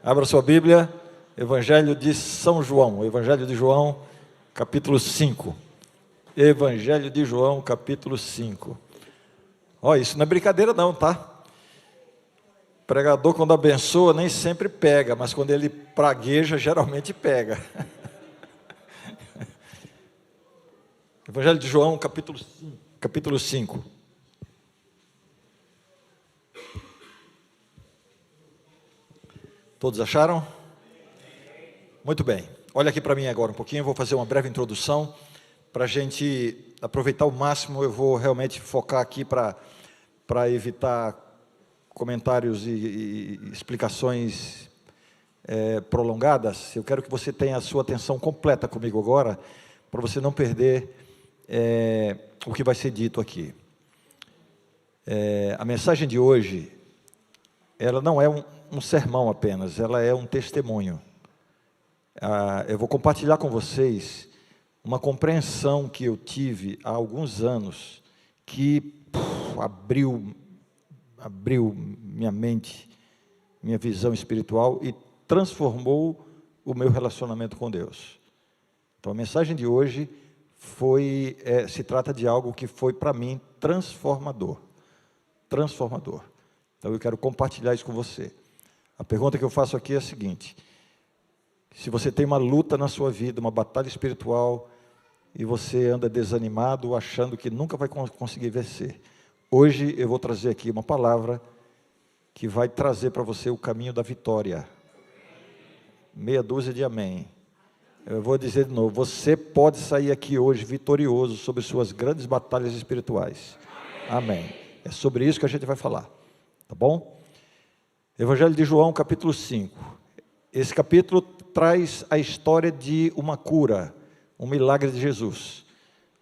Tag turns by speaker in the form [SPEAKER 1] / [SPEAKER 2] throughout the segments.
[SPEAKER 1] Abra sua Bíblia, Evangelho de São João, Evangelho de João, capítulo 5. Evangelho de João, capítulo 5. Olha, isso não é brincadeira não, tá? O pregador, quando abençoa, nem sempre pega, mas quando ele pragueja, geralmente pega. Evangelho de João, capítulo 5. Todos acharam? Muito bem. Olha aqui para mim agora um pouquinho, eu vou fazer uma breve introdução para a gente aproveitar ao máximo. Eu vou realmente focar aqui para evitar comentários e explicações prolongadas. Eu quero que você tenha a sua atenção completa comigo agora, para você não perder o que vai ser dito aqui. A mensagem de hoje, ela não é um sermão apenas, ela é um testemunho. Eu vou compartilhar com vocês uma compreensão que eu tive há alguns anos, que abriu minha mente, minha visão espiritual e transformou o meu relacionamento com Deus. Então a mensagem de hoje se trata de algo que foi para mim transformador. Então eu quero compartilhar isso com você. A pergunta que eu faço aqui é a seguinte: se você tem uma luta na sua vida, uma batalha espiritual, e você anda desanimado, achando que nunca vai conseguir vencer, hoje eu vou trazer aqui uma palavra que vai trazer para você o caminho da vitória. Meia dúzia de amém. Eu vou dizer de novo: você pode sair aqui hoje vitorioso sobre suas grandes batalhas espirituais. Amém. É sobre isso que a gente vai falar, tá bom? Evangelho de João, capítulo 5. Esse capítulo traz a história de uma cura, um milagre de Jesus.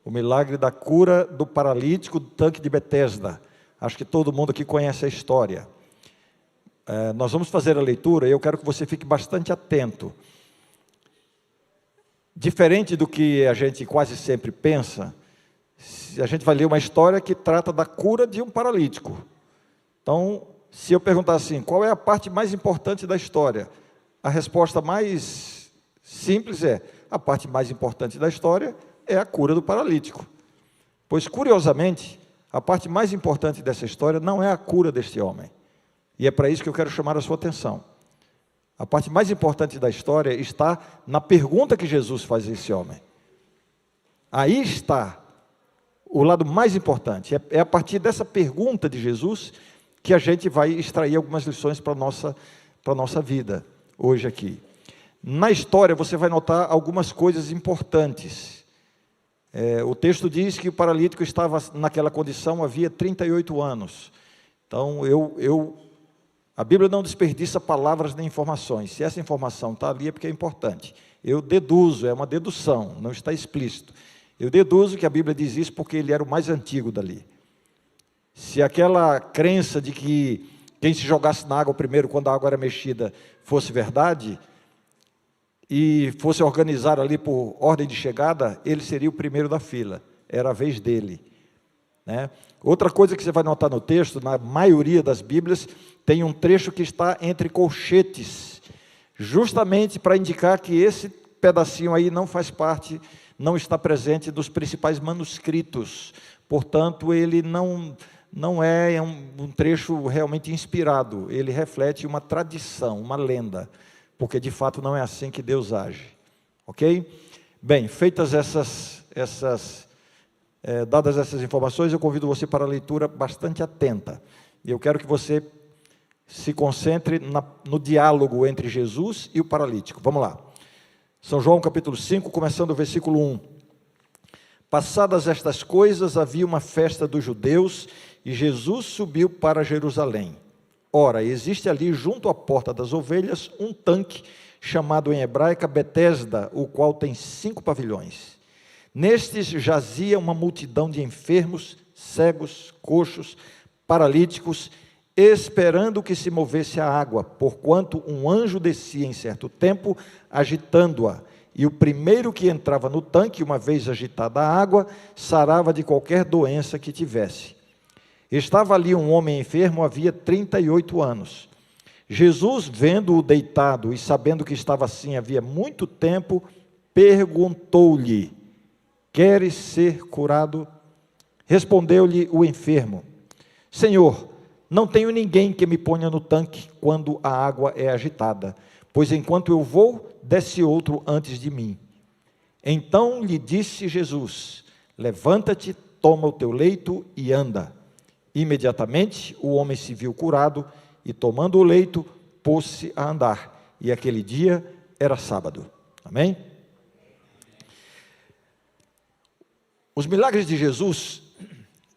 [SPEAKER 1] O milagre da cura do paralítico do tanque de Betesda. Acho que todo mundo aqui conhece a história. Nós vamos fazer a leitura e eu quero que você fique bastante atento. Diferente do que a gente quase sempre pensa, a gente vai ler uma história que trata da cura de um paralítico. Então, se eu perguntar assim, qual é a parte mais importante da história? A resposta mais simples é: a parte mais importante da história é a cura do paralítico. Pois, curiosamente, a parte mais importante dessa história não é a cura deste homem. E é para isso que eu quero chamar a sua atenção. A parte mais importante da história está na pergunta que Jesus faz a esse homem. Aí está o lado mais importante. É a partir dessa pergunta de Jesus que a gente vai extrair algumas lições para a nossa vida hoje aqui. Na história você vai notar algumas coisas importantes. O texto diz que o paralítico estava naquela condição havia 38 anos. Então a Bíblia não desperdiça palavras nem informações. Se essa informação está ali é porque é importante. Eu deduzo, é uma dedução, não está explícito. Eu deduzo que a Bíblia diz isso porque ele era o mais antigo dali. Se aquela crença de que quem se jogasse na água primeiro, quando a água era mexida, fosse verdade, e fosse organizar ali por ordem de chegada, ele seria o primeiro da fila, era a vez dele, né? Outra coisa que você vai notar no texto, na maioria das Bíblias, tem um trecho que está entre colchetes, justamente para indicar que esse pedacinho aí não faz parte, não está presente dos principais manuscritos, portanto ele não é um trecho realmente inspirado, ele reflete uma tradição, uma lenda, porque de fato não é assim que Deus age, ok? Bem, feitas dadas essas informações, eu convido você para a leitura bastante atenta, e eu quero que você se concentre no diálogo entre Jesus e o paralítico. Vamos lá, São João capítulo 5, começando o versículo 1. Passadas estas coisas, havia uma festa dos judeus, e Jesus subiu para Jerusalém. Ora, existe ali junto à porta das ovelhas um tanque, chamado em hebraica Betesda, o qual tem 5 pavilhões. Nestes jazia uma multidão de enfermos, cegos, coxos, paralíticos, esperando que se movesse a água, porquanto um anjo descia em certo tempo, agitando-a. E o primeiro que entrava no tanque, uma vez agitada a água, sarava de qualquer doença que tivesse. Estava ali um homem enfermo havia 38 anos. Jesus, vendo-o deitado e sabendo que estava assim havia muito tempo, perguntou-lhe: queres ser curado? Respondeu-lhe o enfermo: Senhor, não tenho ninguém que me ponha no tanque quando a água é agitada, pois enquanto eu vou, desce outro antes de mim. Então lhe disse Jesus: levanta-te, toma o teu leito e anda. Imediatamente o homem se viu curado e, tomando o leito, pôs-se a andar. E aquele dia era sábado. Amém? Os milagres de Jesus,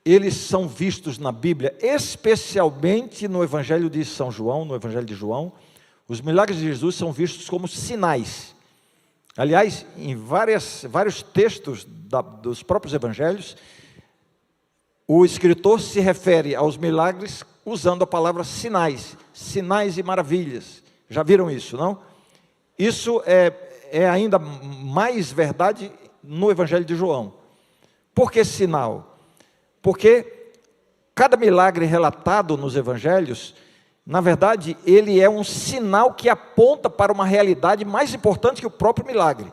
[SPEAKER 1] eles são vistos na Bíblia, especialmente no Evangelho de São João, no Evangelho de João. Os milagres de Jesus são vistos como sinais. Aliás, em vários textos dos próprios evangelhos, o escritor se refere aos milagres usando a palavra sinais, sinais e maravilhas. Já viram isso, não? Isso é ainda mais verdade no Evangelho de João. Por que sinal? Porque cada milagre relatado nos evangelhos, na verdade, ele é um sinal que aponta para uma realidade mais importante que o próprio milagre.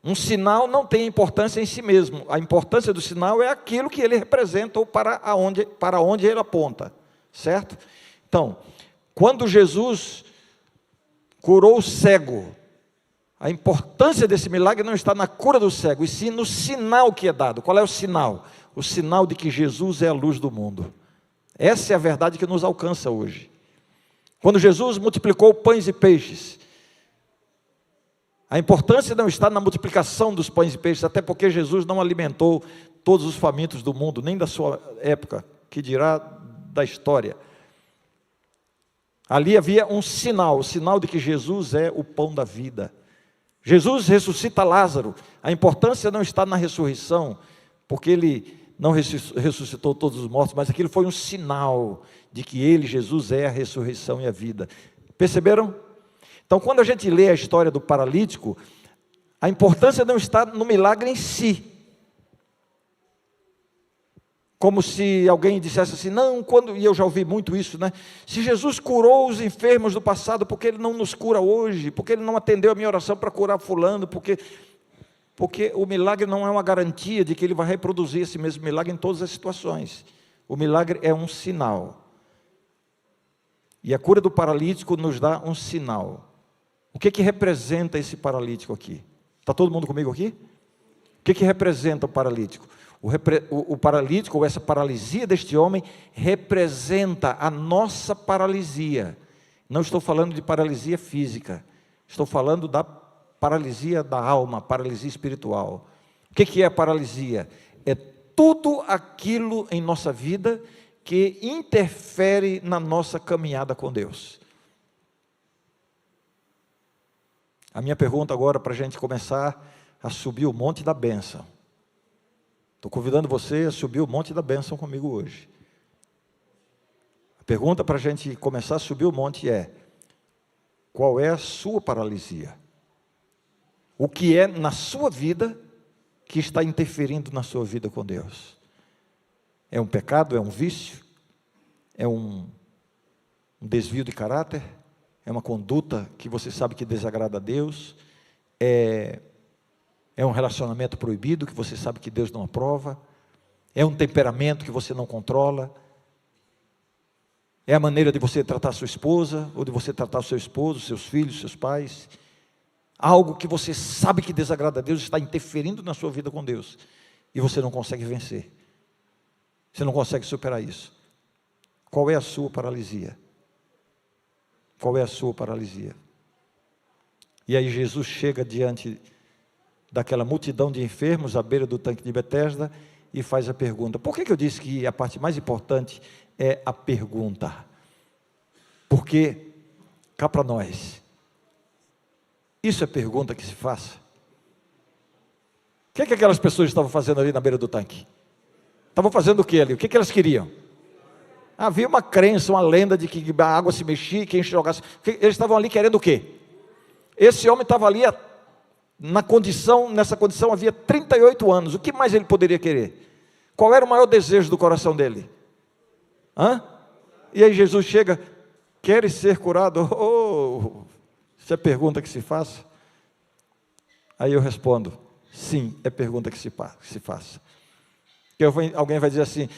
[SPEAKER 1] Um sinal não tem importância em si mesmo. A importância do sinal é aquilo que ele representa ou para onde ele aponta. Certo? Então, quando Jesus curou o cego, a importância desse milagre não está na cura do cego, e sim no sinal que é dado. Qual é o sinal? O sinal de que Jesus é a luz do mundo. Essa é a verdade que nos alcança hoje. Quando Jesus multiplicou pães e peixes, a importância não está na multiplicação dos pães e peixes, até porque Jesus não alimentou todos os famintos do mundo, nem da sua época, que dirá da história. Ali havia um sinal, o sinal de que Jesus é o pão da vida. Jesus ressuscita Lázaro. A importância não está na ressurreição, porque ele não ressuscitou todos os mortos, mas aquilo foi um sinal de que ele, Jesus, é a ressurreição e a vida. Perceberam? Então, quando a gente lê a história do paralítico, a importância não está no milagre em si. Como se alguém dissesse assim, não, e eu já ouvi muito isso, né? Se Jesus curou os enfermos do passado, por que Ele não nos cura hoje? Por que Ele não atendeu a minha oração para curar fulano? Porque o milagre não é uma garantia de que Ele vai reproduzir esse mesmo milagre em todas as situações. O milagre é um sinal. E a cura do paralítico nos dá um sinal. O que representa esse paralítico aqui? Está todo mundo comigo aqui? O que representa o paralítico? O paralítico, ou essa paralisia deste homem, representa a nossa paralisia. Não estou falando de paralisia física, estou falando da paralisia da alma, paralisia espiritual. O que é a paralisia? É tudo aquilo em nossa vida que interfere na nossa caminhada com Deus. A minha pergunta agora, para a gente começar a subir o monte da bênção. Estou convidando você a subir o monte da bênção comigo hoje. A pergunta para a gente começar a subir o monte é: qual é a sua paralisia? O que é na sua vida que está interferindo na sua vida com Deus? É um pecado? É um vício? É um desvio de caráter? É uma conduta que você sabe que desagrada a Deus? É um relacionamento proibido que você sabe que Deus não aprova? É um temperamento que você não controla? É a maneira de você tratar sua esposa, ou de você tratar o seu esposo, seus filhos, seus pais? Algo que você sabe que desagrada a Deus está interferindo na sua vida com Deus, e você não consegue vencer. Você não consegue superar isso. Qual é a sua paralisia? Qual é a sua paralisia? E aí Jesus chega diante daquela multidão de enfermos à beira do tanque de Betesda e faz a pergunta. Por que eu disse que a parte mais importante é a pergunta? Porque, cá para nós, isso é pergunta que se faça. O que aquelas pessoas estavam fazendo ali na beira do tanque? Estavam fazendo o que ali? O que elas queriam? Havia uma crença, uma lenda de que a água se mexia, quem jogasse. Eles estavam ali querendo o quê? Esse homem estava ali nessa condição havia 38 anos. O que mais ele poderia querer? Qual era o maior desejo do coração dele? E aí Jesus chega, Queres ser curado? Oh, isso é pergunta que se faz? Aí eu respondo, sim, é pergunta que se faça. Alguém vai dizer assim,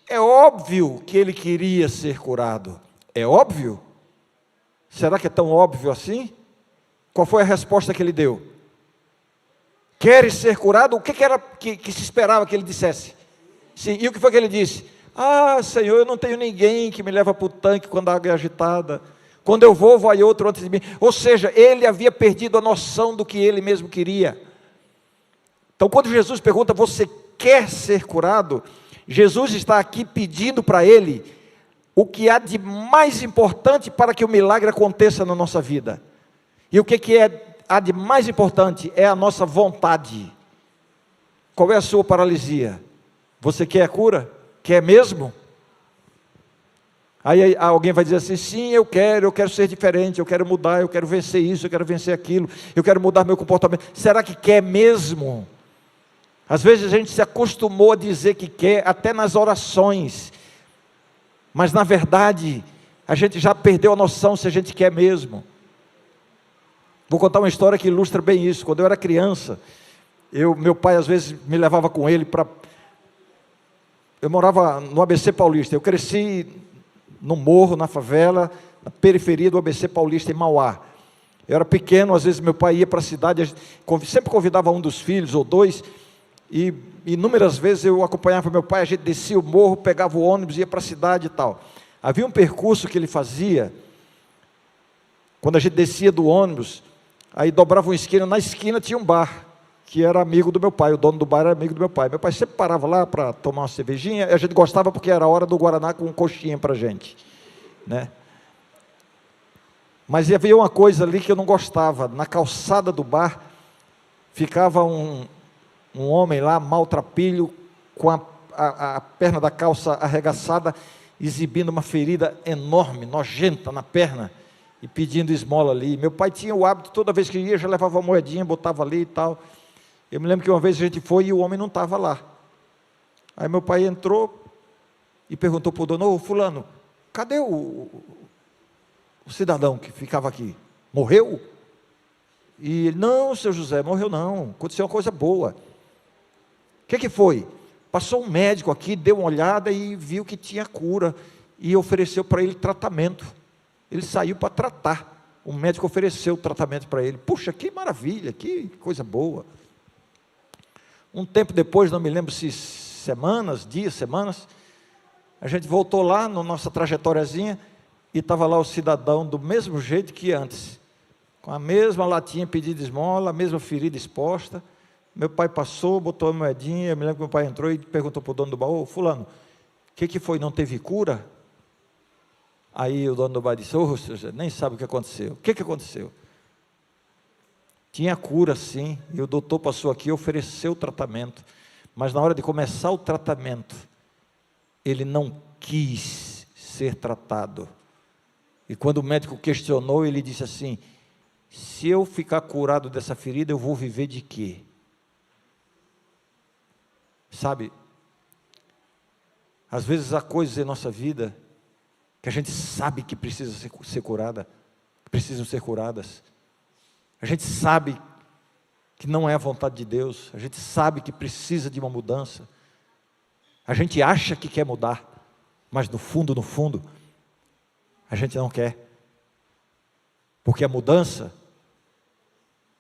[SPEAKER 1] é óbvio que ele queria ser curado. É óbvio? Será que é tão óbvio assim? Qual foi a resposta que ele deu? Queres ser curado? O que era que se esperava que ele dissesse? Sim, e o que foi que ele disse? Ah, Senhor, eu não tenho ninguém que me leva para o tanque quando a água é agitada. Quando eu vou, vai outro antes de mim. Ou seja, ele havia perdido a noção do que ele mesmo queria. Então, quando Jesus pergunta, você quer ser curado? Jesus está aqui pedindo para ele o que há de mais importante para que o milagre aconteça na nossa vida. E o que há de mais importante é a nossa vontade. Qual é a sua paralisia? Você quer a cura? Quer mesmo? Aí alguém vai dizer assim, sim, eu quero ser diferente, eu quero mudar, eu quero vencer isso, eu quero vencer aquilo, eu quero mudar meu comportamento. Será que quer mesmo? Às vezes a gente se acostumou a dizer que quer, até nas orações, mas na verdade, a gente já perdeu a noção se a gente quer mesmo. Vou contar uma história que ilustra bem isso. Quando eu era criança, meu pai às vezes me levava com ele para... Eu morava no ABC Paulista, eu cresci no morro, na favela, na periferia do ABC Paulista, em Mauá. Eu era pequeno, às vezes meu pai ia para a cidade, sempre convidava um dos filhos ou dois, e inúmeras vezes eu acompanhava meu pai, a gente descia o morro, pegava o ônibus, ia para a cidade e tal. Havia um percurso que ele fazia, quando a gente descia do ônibus, aí dobrava uma esquina, na esquina tinha um bar, que era amigo do meu pai, o dono do bar era amigo do meu pai. Meu pai sempre parava lá para tomar uma cervejinha, e a gente gostava porque era a hora do Guaraná com coxinha para a gente, né? Mas havia uma coisa ali que eu não gostava, na calçada do bar, ficava um homem lá, maltrapilho, com a perna da calça arregaçada, exibindo uma ferida enorme, nojenta na perna, e pedindo esmola ali. Meu pai tinha o hábito, toda vez que ia, já levava uma moedinha, botava ali e tal. Eu me lembro que uma vez a gente foi e o homem não estava lá. Aí meu pai entrou e perguntou para o dono, ô fulano, cadê o cidadão que ficava aqui? Morreu? E ele, não, seu José, morreu não, aconteceu uma coisa boa. O que foi? Passou um médico aqui, deu uma olhada e viu que tinha cura, e ofereceu para ele tratamento. Ele saiu para tratar, o médico ofereceu o tratamento para ele. Puxa, que maravilha, que coisa boa. Um tempo depois, não me lembro se semanas, a gente voltou lá na nossa trajetóriazinha e estava lá o cidadão do mesmo jeito que antes, com a mesma latinha pedindo esmola, a mesma ferida exposta. Meu pai passou, botou a moedinha, eu me lembro que meu pai entrou e perguntou para o dono do bar, ô fulano, o que foi, não teve cura? Aí o dono do bar disse, ô José, nem sabe o que aconteceu. O que aconteceu? Tinha cura sim, e o doutor passou aqui e ofereceu o tratamento, mas na hora de começar o tratamento, ele não quis ser tratado. E quando o médico questionou, ele disse assim, se eu ficar curado dessa ferida, eu vou viver de quê? Sabe, às vezes há coisas em nossa vida que a gente sabe que precisa ser curada, que precisam ser curadas. A gente sabe que não é a vontade de Deus, a gente sabe que precisa de uma mudança. A gente acha que quer mudar, mas no fundo, a gente não quer. Porque a mudança,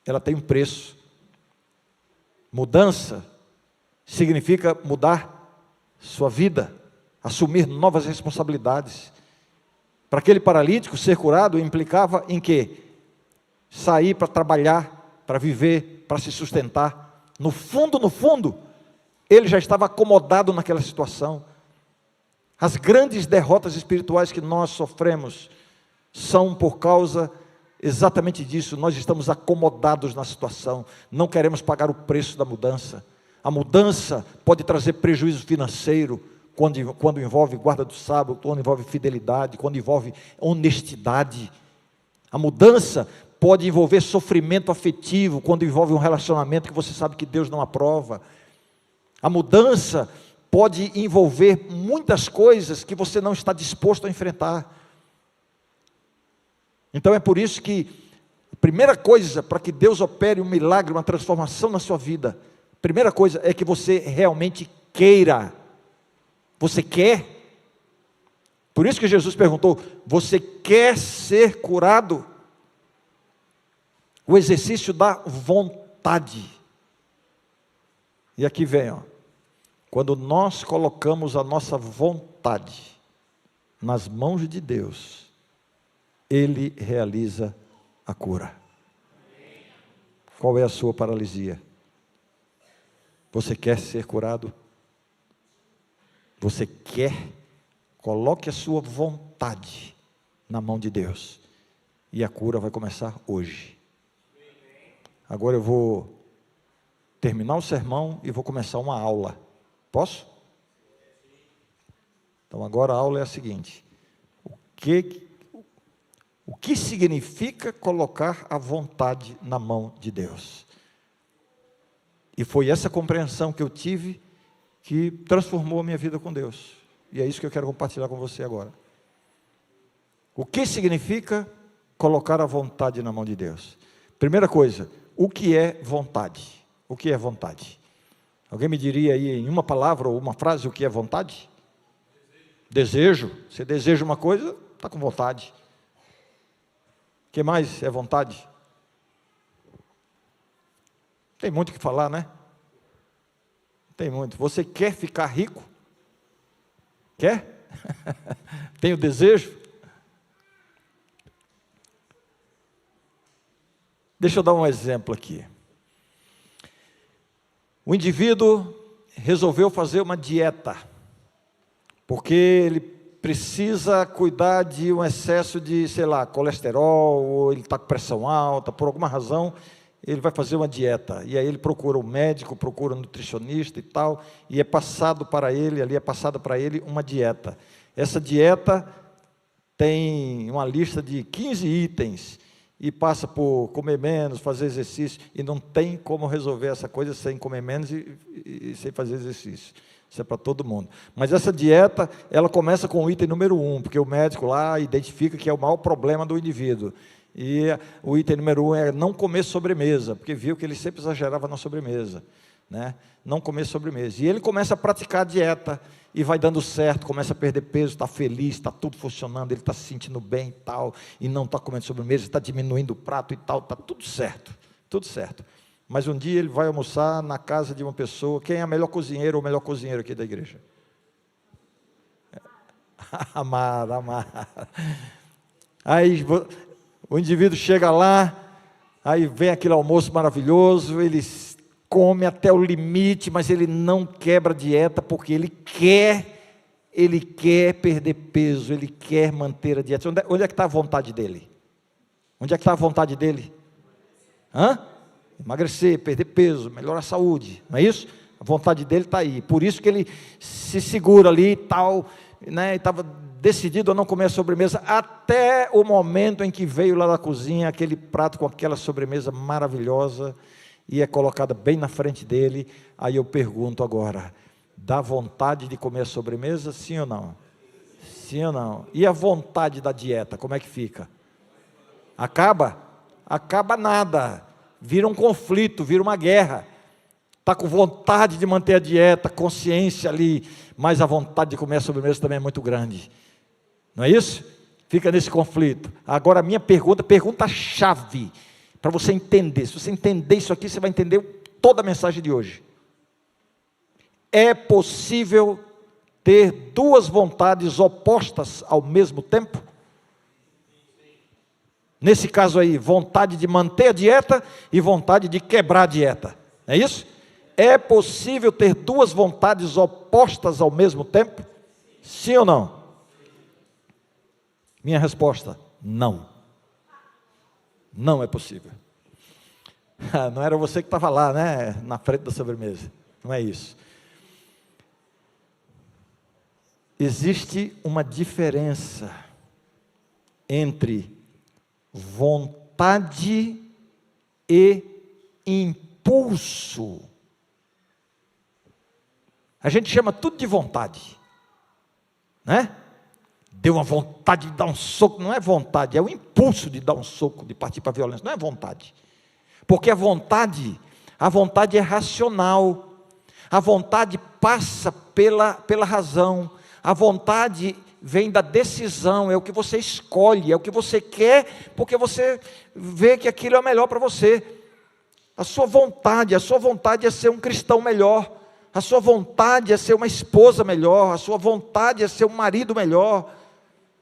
[SPEAKER 1] ela tem um preço. Mudança significa mudar sua vida, assumir novas responsabilidades. Para aquele paralítico, ser curado implicava em quê? Sair para trabalhar, para viver, para se sustentar. No fundo, ele já estava acomodado naquela situação. As grandes derrotas espirituais que nós sofremos são por causa exatamente disso. Nós estamos acomodados na situação, não queremos pagar o preço da mudança. A mudança pode trazer prejuízo financeiro, quando envolve guarda do sábado, quando envolve fidelidade, quando envolve honestidade. A mudança pode envolver sofrimento afetivo, quando envolve um relacionamento que você sabe que Deus não aprova. A mudança pode envolver muitas coisas que você não está disposto a enfrentar. Então é por isso que a primeira coisa para que Deus opere um milagre, uma transformação na sua vida, a primeira coisa é que você realmente queira. Você quer? Por isso que Jesus perguntou: você quer ser curado? O exercício da vontade. E aqui vem, ó. Quando nós colocamos a nossa vontade nas mãos de Deus, Ele realiza a cura. Qual é a sua paralisia? Você quer ser curado? Você quer? Coloque a sua vontade na mão de Deus, e a cura vai começar hoje. Agora eu vou terminar o sermão e vou começar uma aula. Posso? Então agora a aula é a seguinte: o que significa colocar a vontade na mão de Deus? E foi essa compreensão que eu tive que transformou a minha vida com Deus. E é isso que eu quero compartilhar com você agora. O que significa colocar a vontade na mão de Deus? Primeira coisa, o que é vontade? O que é vontade? Alguém me diria aí em uma palavra ou uma frase o que é vontade? Desejo. Você deseja uma coisa, está com vontade. O que mais é vontade? Tem muito o que falar, né? Tem muito. Você quer ficar rico? Quer? Tem o desejo? Deixa eu dar um exemplo aqui. O indivíduo resolveu fazer uma dieta, porque ele precisa cuidar de um excesso de, sei lá, colesterol, ou ele está com pressão alta, por alguma razão, ele vai fazer uma dieta. E aí ele procura um médico, procura um nutricionista e tal, e é passada para ele uma dieta. Essa dieta tem uma lista de 15 itens, e passa por comer menos, fazer exercício, e não tem como resolver essa coisa sem comer menos e sem fazer exercício. Isso é para todo mundo. Mas essa dieta, ela começa com o item número 1, porque o médico lá identifica que é o maior problema do indivíduo. E o item número 1 é não comer sobremesa, porque viu que ele sempre exagerava na sobremesa, né? Não comer sobremesa. E ele começa a praticar a dieta, e vai dando certo, começa a perder peso, está feliz, está tudo funcionando, ele está se sentindo bem e tal, e não está comendo sobremesa, está diminuindo o prato e tal, está tudo certo, tudo certo. Mas um dia ele vai almoçar na casa de uma pessoa. Quem é a melhor cozinheira ou o melhor cozinheiro aqui da igreja? Amar. Aí o indivíduo chega lá, aí vem aquele almoço maravilhoso, ele come até o limite, mas ele não quebra a dieta, porque ele quer perder peso, ele quer manter a dieta. Onde é que está a vontade dele? Onde é que está a vontade dele? Emagrecer, perder peso, melhorar a saúde, não é isso? A vontade dele está aí. Por isso que ele se segura ali e tal, né? Estava decidido a não comer a sobremesa, até o momento em que veio lá da cozinha aquele prato com aquela sobremesa maravilhosa, e é colocada bem na frente dele. Aí eu pergunto agora: dá vontade de comer a sobremesa, sim ou não? Sim ou não? E a vontade da dieta, como é que fica? Acaba? Acaba nada, vira um conflito, vira uma guerra. Está com vontade de manter a dieta, consciência ali, mas a vontade de comer a sobremesa também é muito grande, não é isso? Fica nesse conflito. Agora a minha pergunta-chave, para você entender. Se você entender isso aqui, você vai entender toda a mensagem de hoje. É possível ter duas vontades opostas ao mesmo tempo? Nesse caso aí, vontade de manter a dieta e vontade de quebrar a dieta, é isso? É possível ter duas vontades opostas ao mesmo tempo? Sim ou não? Minha resposta: não. Não é possível. Não era você que estava lá, né? Na frente da sobremesa. Não é isso. Existe uma diferença entre vontade e impulso. A gente chama tudo de vontade, né? deu uma vontade de dar um soco. Não é vontade, é o impulso de dar um soco, de partir para a violência. Não é vontade. Porque a vontade é racional. A vontade passa pela razão. A vontade vem da decisão, é o que você escolhe, é o que você quer, porque você vê que aquilo é melhor para você. A sua vontade é ser um cristão melhor, a sua vontade é ser uma esposa melhor, a sua vontade é ser um marido melhor,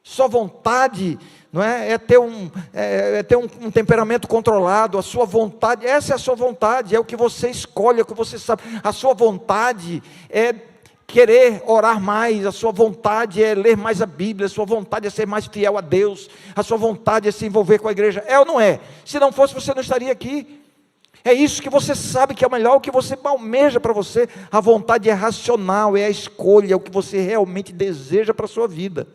[SPEAKER 1] sua vontade não é ter um temperamento controlado, a sua vontade, essa é a sua vontade, é o que você escolhe, é o que você sabe. A sua vontade é querer orar mais, a sua vontade é ler mais a Bíblia, a sua vontade é ser mais fiel a Deus, a sua vontade é se envolver com a igreja, é ou não é? Se não fosse, você não estaria aqui. É isso que você sabe que é o melhor, o que você almeja para você. A vontade é racional, é a escolha, é o que você realmente deseja para a sua vida.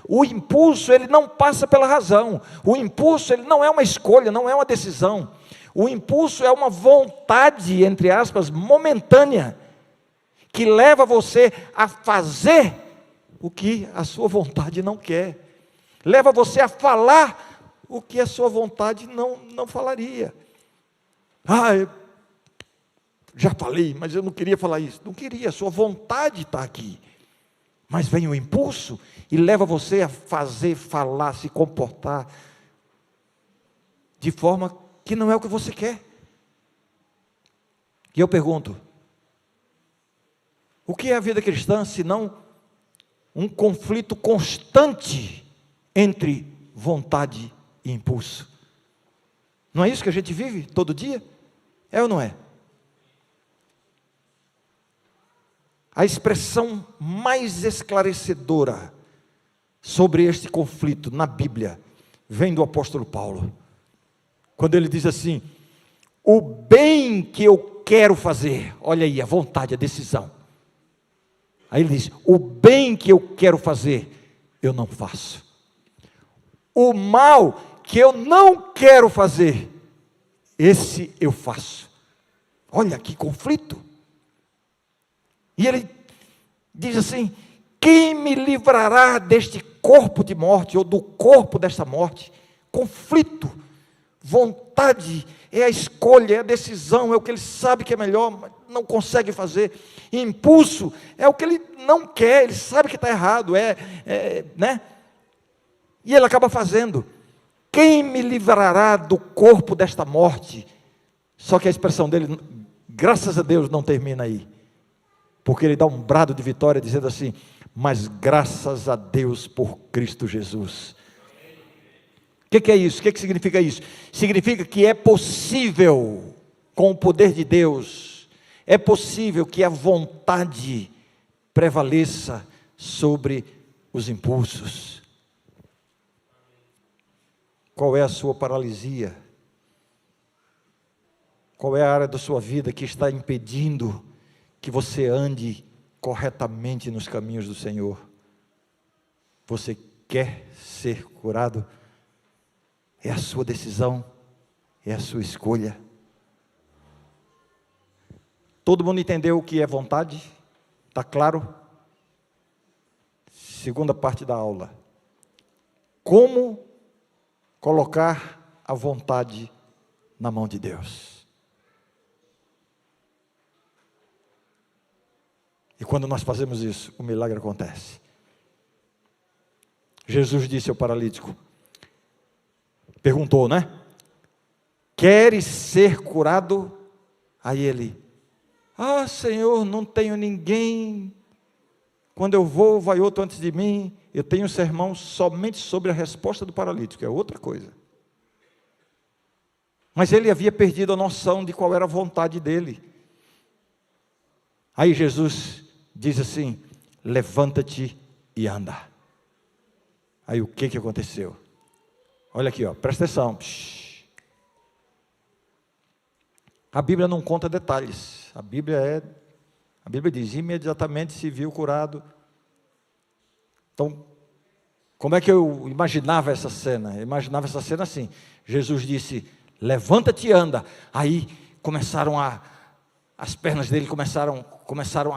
[SPEAKER 1] O impulso, ele não passa pela razão. O impulso, ele não é uma escolha, não é uma decisão. O impulso é uma vontade, entre aspas, momentânea, que leva você a fazer o que a sua vontade não quer. Leva você a falar o que a sua vontade não falaria. Eu já falei, mas eu não queria falar isso. Não queria, a sua vontade está aqui. Mas vem o impulso e leva você a fazer, falar, se comportar de forma que não é o que você quer. E eu pergunto, o que é a vida cristã, senão um conflito constante entre vontade e impulso? Não é isso que a gente vive todo dia? É ou não é? A expressão mais esclarecedora sobre este conflito na Bíblia vem do apóstolo Paulo, quando ele diz assim: o bem que eu quero fazer, olha aí a vontade, a decisão. Aí ele diz: o bem que eu quero fazer, eu não faço. O mal que eu não quero fazer, esse eu faço. Olha que conflito. E ele diz assim: quem me livrará deste corpo de morte, ou do corpo desta morte? Conflito. Vontade é a escolha, é a decisão, é o que ele sabe que é melhor, mas não consegue fazer. Impulso é o que ele não quer, ele sabe que está errado, né? E ele acaba fazendo. Quem me livrará do corpo desta morte? Só que a expressão dele, graças a Deus, não termina aí, porque ele dá um brado de vitória dizendo assim: mas graças a Deus por Cristo Jesus. O que é isso? O que significa isso? Significa que é possível, com o poder de Deus, é possível que a vontade prevaleça sobre os impulsos. Qual é a sua paralisia? Qual é a área da sua vida que está impedindo que você ande corretamente nos caminhos do Senhor? Você quer ser curado? É a sua decisão, é a sua escolha. Todo mundo entendeu o que é vontade? Está claro? Segunda parte da aula. Como colocar a vontade na mão de Deus. E quando nós fazemos isso, o milagre acontece. Jesus disse ao paralítico, perguntou, né? Queres ser curado? Aí ele, Senhor, não tenho ninguém. Quando eu vou, vai outro antes de mim. Eu tenho um sermão somente sobre a resposta do paralítico, é outra coisa. Mas ele havia perdido a noção de qual era a vontade dele. Aí Jesus diz assim, levanta-te e anda. Aí o que aconteceu? Olha aqui, presta atenção. A Bíblia não conta detalhes. A Bíblia diz, imediatamente se viu curado. Então, como é que eu imaginava essa cena? Eu imaginava essa cena assim, Jesus disse, levanta-te e anda. Aí as pernas dele começaram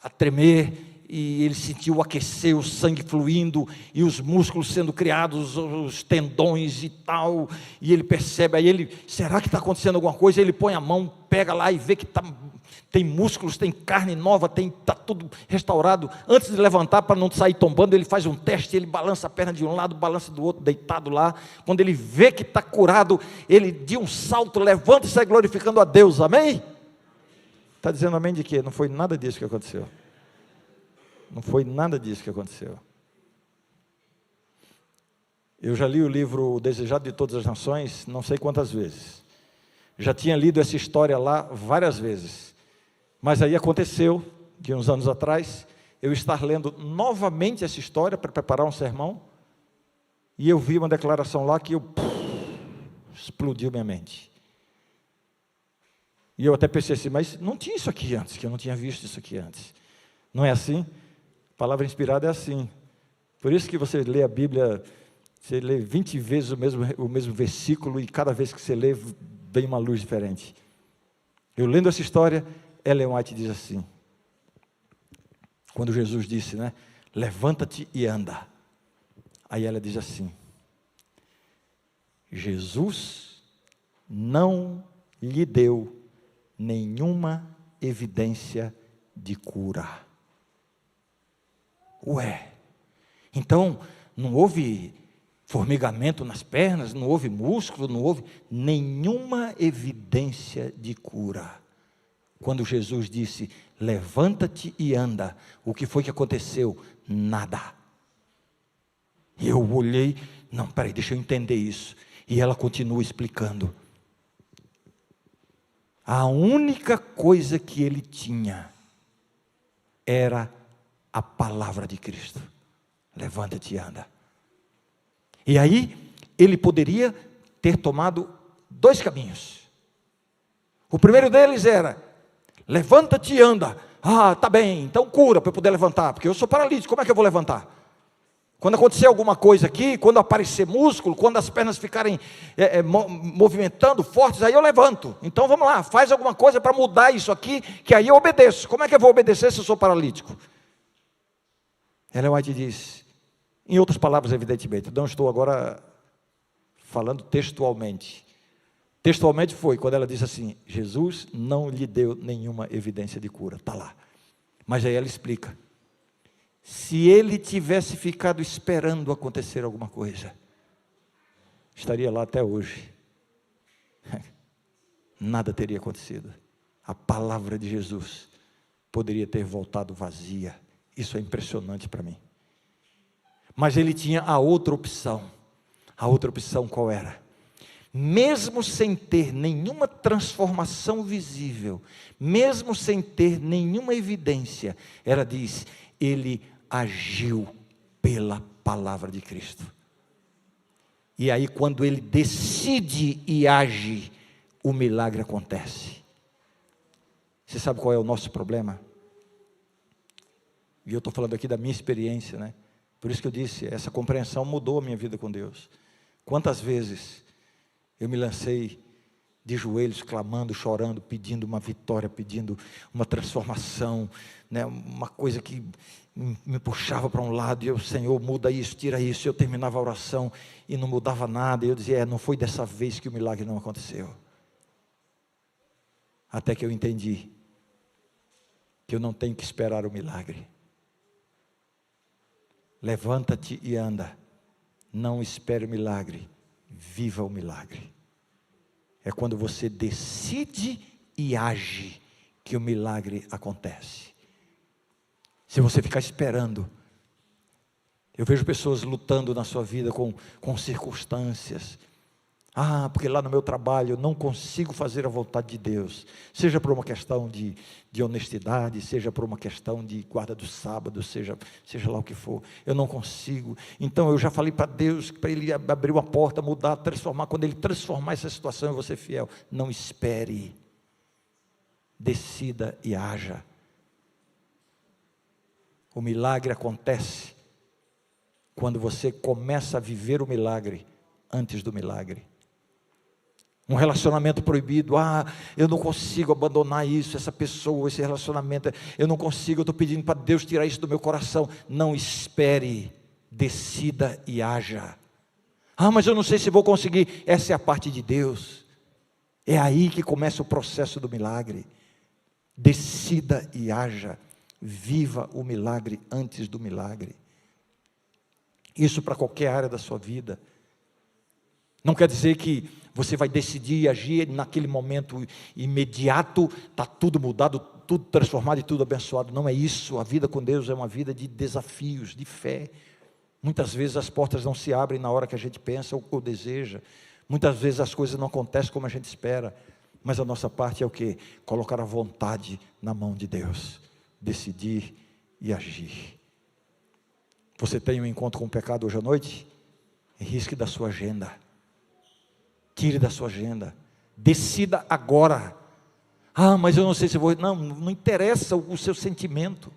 [SPEAKER 1] a tremer, ele sentiu aquecer, o sangue fluindo, e os músculos sendo criados, os tendões e tal, e ele percebe, aí ele, será que está acontecendo alguma coisa? Ele põe a mão, pega lá e vê que tem músculos, tem carne nova, está tudo restaurado. Antes de levantar, para não sair tombando, ele faz um teste, ele balança a perna de um lado, balança do outro, deitado lá. Quando ele vê que está curado, ele de um salto, levanta e sai glorificando a Deus, amém? Está dizendo amém de quê? Não foi nada disso que aconteceu. Não foi nada disso que aconteceu. Eu já li o livro O Desejado de Todas as Nações, não sei quantas vezes. Já tinha lido essa história lá várias vezes. Mas aí aconteceu, de uns anos atrás, eu estar lendo novamente essa história para preparar um sermão, e eu vi uma declaração lá que explodiu minha mente. E eu até pensei assim, mas não tinha isso aqui antes, que eu não tinha visto isso aqui antes. Não é assim? Palavra inspirada é assim. Por isso que você lê a Bíblia, você lê 20 vezes o mesmo versículo, e cada vez que você lê, vem uma luz diferente. Eu lendo essa história, Ellen White diz assim, quando Jesus disse, né, levanta-te e anda. Aí ela diz assim, Jesus não lhe deu nenhuma evidência de cura. Ué, então não houve formigamento nas pernas, não houve músculo, não houve nenhuma evidência de cura. Quando Jesus disse, levanta-te e anda, o que foi que aconteceu? Nada. E eu olhei, não, peraí, deixa eu entender isso. E ela continua explicando. A única coisa que ele tinha era a palavra de Cristo. Levanta-te e anda. E aí, ele poderia ter tomado dois caminhos. O primeiro deles era, levanta-te e anda. Ah, tá bem, então cura para eu poder levantar, porque eu sou paralítico, como é que eu vou levantar? Quando acontecer alguma coisa aqui, quando aparecer músculo, quando as pernas ficarem movimentando fortes, aí eu levanto. Então vamos lá, faz alguma coisa para mudar isso aqui, que aí eu obedeço. Como é que eu vou obedecer se eu sou paralítico? Ellen White diz, em outras palavras, evidentemente, não estou agora falando textualmente. Textualmente foi quando ela disse assim, Jesus não lhe deu nenhuma evidência de cura, está lá. Mas aí ela explica, se ele tivesse ficado esperando acontecer alguma coisa, estaria lá até hoje. Nada teria acontecido. A palavra de Jesus poderia ter voltado vazia. Isso é impressionante para mim. Mas ele tinha a outra opção. A outra opção qual era? Mesmo sem ter nenhuma transformação visível, mesmo sem ter nenhuma evidência, ela diz, ele agiu pela palavra de Cristo. E aí quando ele decide e age, o milagre acontece. Você sabe qual é o nosso problema? E eu estou falando aqui da minha experiência, né? Por isso que eu disse, essa compreensão mudou a minha vida com Deus. Quantas vezes eu me lancei de joelhos, clamando, chorando, pedindo uma vitória, pedindo uma transformação, né? Uma coisa que me puxava para um lado, e eu, Senhor, muda isso, tira isso. Eu terminava a oração e não mudava nada, e eu dizia, não foi dessa vez que o milagre não aconteceu. Até que eu entendi que eu não tenho que esperar o milagre. Levanta-te e anda, não espere o milagre, viva o milagre. É quando você decide e age que o milagre acontece. Se você ficar esperando, eu vejo pessoas lutando na sua vida com circunstâncias. Ah, porque lá no meu trabalho eu não consigo fazer a vontade de Deus. Seja por uma questão de honestidade, seja por uma questão de guarda do sábado, seja lá o que for. Eu não consigo. Então eu já falei para Deus, para Ele abrir uma porta, mudar, transformar. Quando Ele transformar essa situação, eu vou ser fiel. Não espere. Decida e haja. O milagre acontece quando você começa a viver o milagre antes do milagre. Um relacionamento proibido. Eu não consigo abandonar isso, essa pessoa, esse relacionamento. Eu não consigo, eu estou pedindo para Deus tirar isso do meu coração. Não espere, decida e haja. Mas eu não sei se vou conseguir. Essa é a parte de Deus. É aí que começa o processo do milagre. Decida e haja. Viva o milagre antes do milagre. Isso para qualquer área da sua vida. Não quer dizer que você vai decidir e agir naquele momento imediato, está tudo mudado, tudo transformado e tudo abençoado. Não é isso. A vida com Deus é uma vida de desafios, de fé. Muitas vezes as portas não se abrem na hora que a gente pensa ou deseja. Muitas vezes as coisas não acontecem como a gente espera. Mas a nossa parte é o quê? Colocar a vontade na mão de Deus. Decidir e agir. Você tem um encontro com o pecado hoje à noite? Risque da sua agenda. Tire da sua agenda. Decida agora. Mas eu não sei se vou. Não interessa o seu sentimento.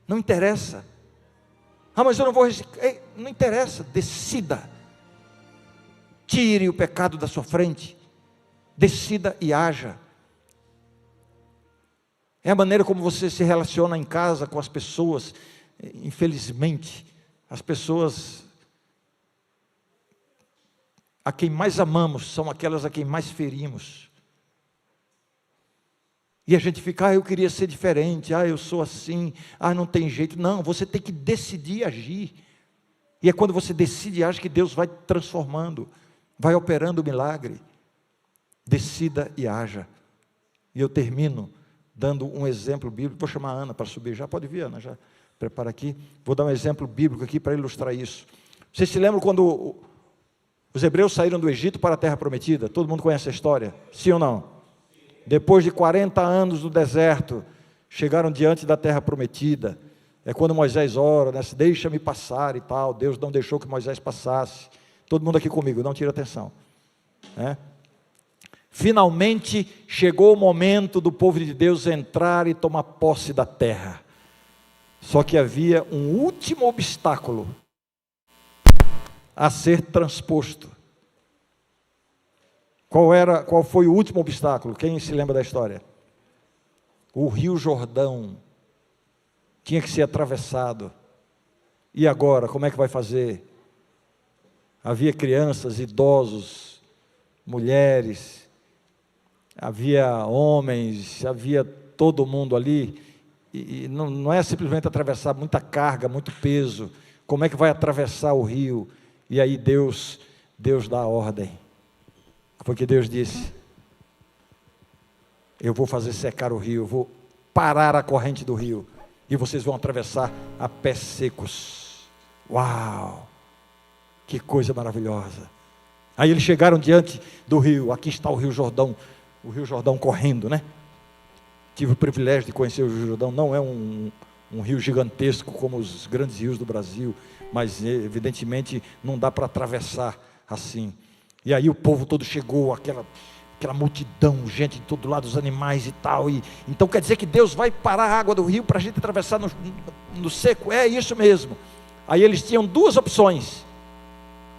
[SPEAKER 1] Não interessa. Mas eu não vou. Não interessa. Decida. Tire o pecado da sua frente. Decida e haja. É a maneira como você se relaciona em casa com as pessoas. Infelizmente, as pessoas a quem mais amamos são aquelas a quem mais ferimos. E a gente fica, eu queria ser diferente, eu sou assim, não tem jeito. Não, você tem que decidir agir. E é quando você decide e age que Deus vai transformando, vai operando o milagre. Decida e haja. E eu termino dando um exemplo bíblico. Vou chamar a Ana para subir. Já pode vir, Ana, já prepara aqui. Vou dar um exemplo bíblico aqui para ilustrar isso. Vocês se lembram quando os hebreus saíram do Egito para a terra prometida? Todo mundo conhece a história? Sim ou não? Depois de 40 anos no deserto, chegaram diante da terra prometida. É quando Moisés ora, né? Deixa-me passar e tal. Deus não deixou que Moisés passasse. Todo mundo aqui comigo, não tira atenção. Finalmente chegou o momento do povo de Deus entrar e tomar posse da terra. Só que havia um último obstáculo a ser transposto. Qual foi o último obstáculo? Quem se lembra da história? O Rio Jordão tinha que ser atravessado. E agora, como é que vai fazer? Havia crianças, idosos, mulheres, havia homens, havia todo mundo ali. E não é simplesmente atravessar, muita carga, muito peso. Como é que vai atravessar o rio? E aí Deus dá a ordem. Foi que Deus disse: eu vou fazer secar o rio, eu vou parar a corrente do rio, e vocês vão atravessar a pés secos. Uau! Que coisa maravilhosa! Aí eles chegaram diante do rio. Aqui está o Rio Jordão correndo, né? Tive o privilégio de conhecer o Rio Jordão. Não é um rio gigantesco como os grandes rios do Brasil, mas evidentemente não dá para atravessar assim. E aí o povo todo chegou, aquela multidão, gente de todo lado, os animais e tal. Então quer dizer que Deus vai parar a água do rio para a gente atravessar no seco? É isso mesmo. Aí eles tinham duas opções.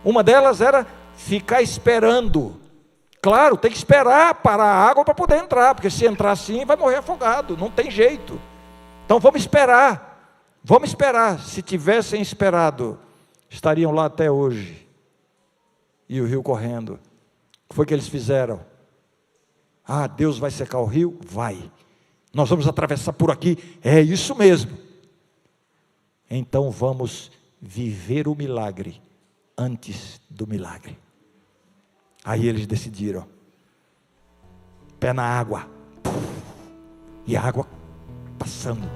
[SPEAKER 1] Uma delas era ficar esperando. Claro, tem que esperar parar a água para poder entrar, porque se entrar assim vai morrer afogado, não tem jeito. Então vamos esperar. Se tivessem esperado, estariam lá até hoje. E o rio correndo. O que foi que eles fizeram? Deus vai secar o rio? Vai. Nós vamos atravessar por aqui? É isso mesmo. Então vamos viver o milagre antes do milagre. Aí eles decidiram. Pé na água. E a água passando.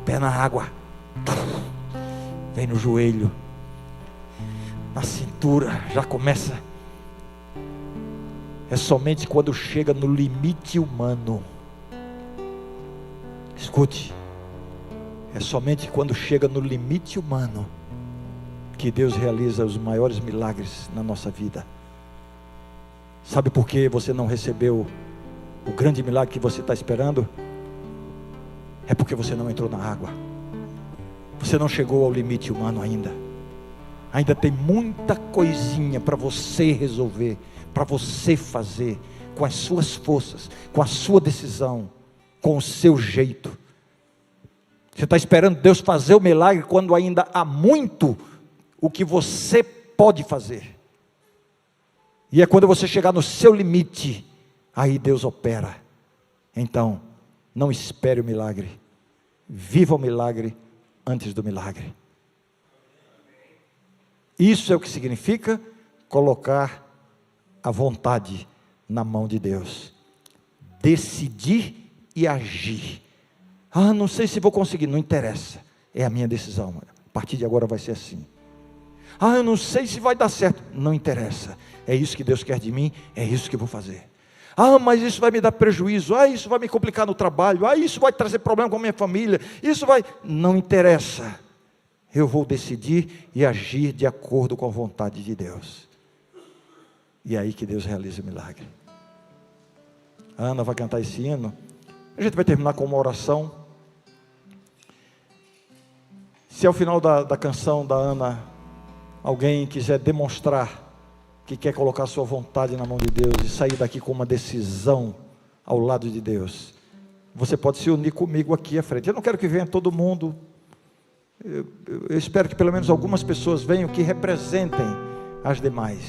[SPEAKER 1] Pé na água. Vem no joelho. Na cintura, já começa. É somente quando chega no limite humano. Escute. É somente quando chega no limite humano que Deus realiza os maiores milagres na nossa vida. Sabe por que você não recebeu o grande milagre que você está esperando? É porque você não entrou na água. Você não chegou ao limite humano ainda. Ainda tem muita coisinha para você resolver, para você fazer, com as suas forças, com a sua decisão, com o seu jeito. Você está esperando Deus fazer o milagre, quando ainda há muito o que você pode fazer. E é quando você chegar no seu limite, aí Deus opera. Então, não espere o milagre, viva o milagre antes do milagre. Isso é o que significa colocar a vontade na mão de Deus. Decidir e agir. Ah, não sei se vou conseguir, não interessa, é a minha decisão, a partir de agora vai ser assim. Ah, eu não sei se vai dar certo, não interessa, é isso que Deus quer de mim, é isso que eu vou fazer. Ah, mas isso vai me dar prejuízo, ah, isso vai me complicar no trabalho, ah, isso vai trazer problema com a minha família, isso vai, não interessa, eu vou decidir e agir de acordo com a vontade de Deus. E é aí que Deus realiza o milagre. A Ana vai cantar esse hino, a gente vai terminar com uma oração. Se ao final da canção da Ana, alguém quiser demonstrar que quer colocar sua vontade na mão de Deus e sair daqui com uma decisão ao lado de Deus, você pode se unir comigo aqui à frente. Eu não quero que venha todo mundo, eu espero que pelo menos algumas pessoas venham que representem as demais.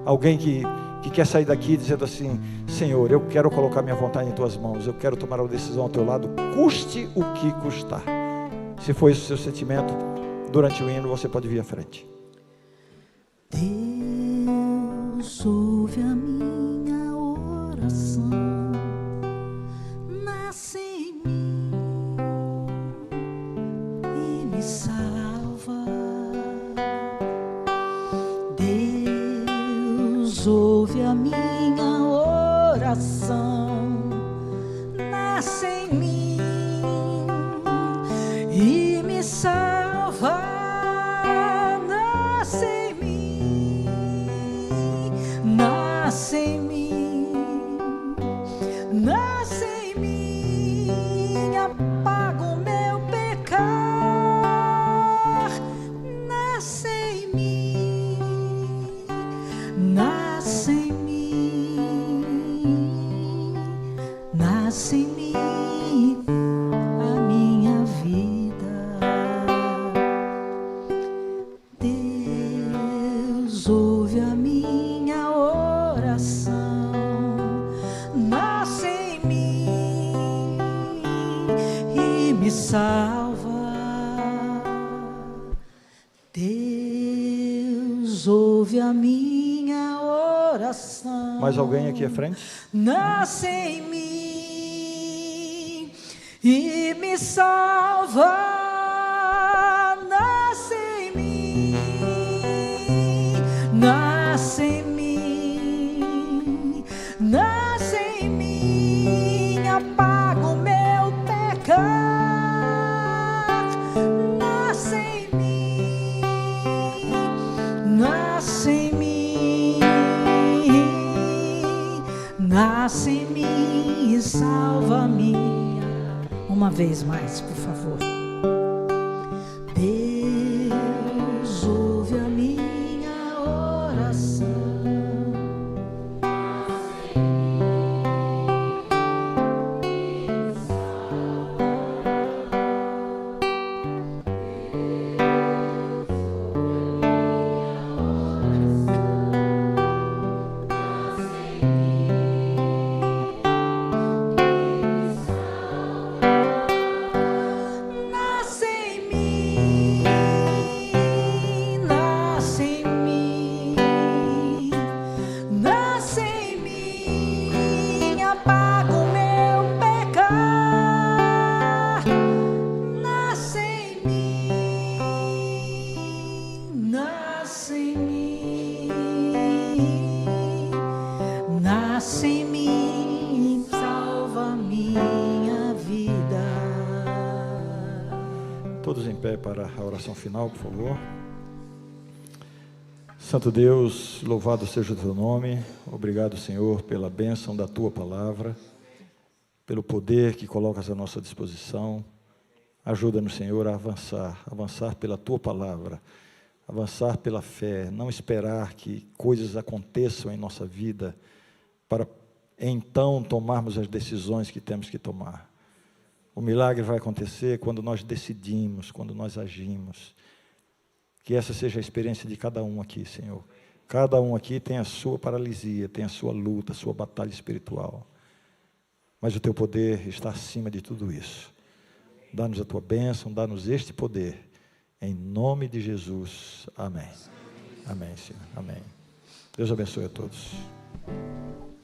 [SPEAKER 1] Alguém que quer sair daqui dizendo assim: Senhor, eu quero colocar minha vontade em tuas mãos, eu quero tomar uma decisão ao teu lado, custe o que custar. Se for esse o seu sentimento, durante o hino você pode vir à frente.
[SPEAKER 2] Deus ouve a minha oração, nasce em mim e me salva. Deus ouve a minha oração, nasce em mim e me salva. Nasce em mim, nasce em mim, nasce em mim, apaga o meu pecar. Nasce em mim, nasce em mim, nasce em mim a minha vida. Deus ouve a minha oração, nasce em mim e me salva. Deus ouve a minha oração.
[SPEAKER 1] Mais alguém aqui à frente?
[SPEAKER 2] Nasce em mim e me salva. Nasce em mim, nasce em mim, nasce em mim, apaga o meu pecar. Nasce em mim, nasce em mim, nasce em mim e salva-me. Uma vez mais, por favor. Deus ouve a minha oração.
[SPEAKER 1] Todos em pé para a oração final, por favor. Santo Deus, louvado seja o teu nome. Obrigado, Senhor, pela bênção da tua palavra, pelo poder que colocas à nossa disposição. Ajuda-nos, Senhor, a avançar pela tua palavra, avançar pela fé, não esperar que coisas aconteçam em nossa vida para então tomarmos as decisões que temos que tomar. O milagre vai acontecer quando nós decidimos, quando nós agimos. Que essa seja a experiência de cada um aqui, Senhor. Cada um aqui tem a sua paralisia, tem a sua luta, a sua batalha espiritual. Mas o teu poder está acima de tudo isso. Dá-nos a tua bênção, dá-nos este poder. Em nome de Jesus. Amém. Amém, Senhor. Amém. Deus abençoe a todos.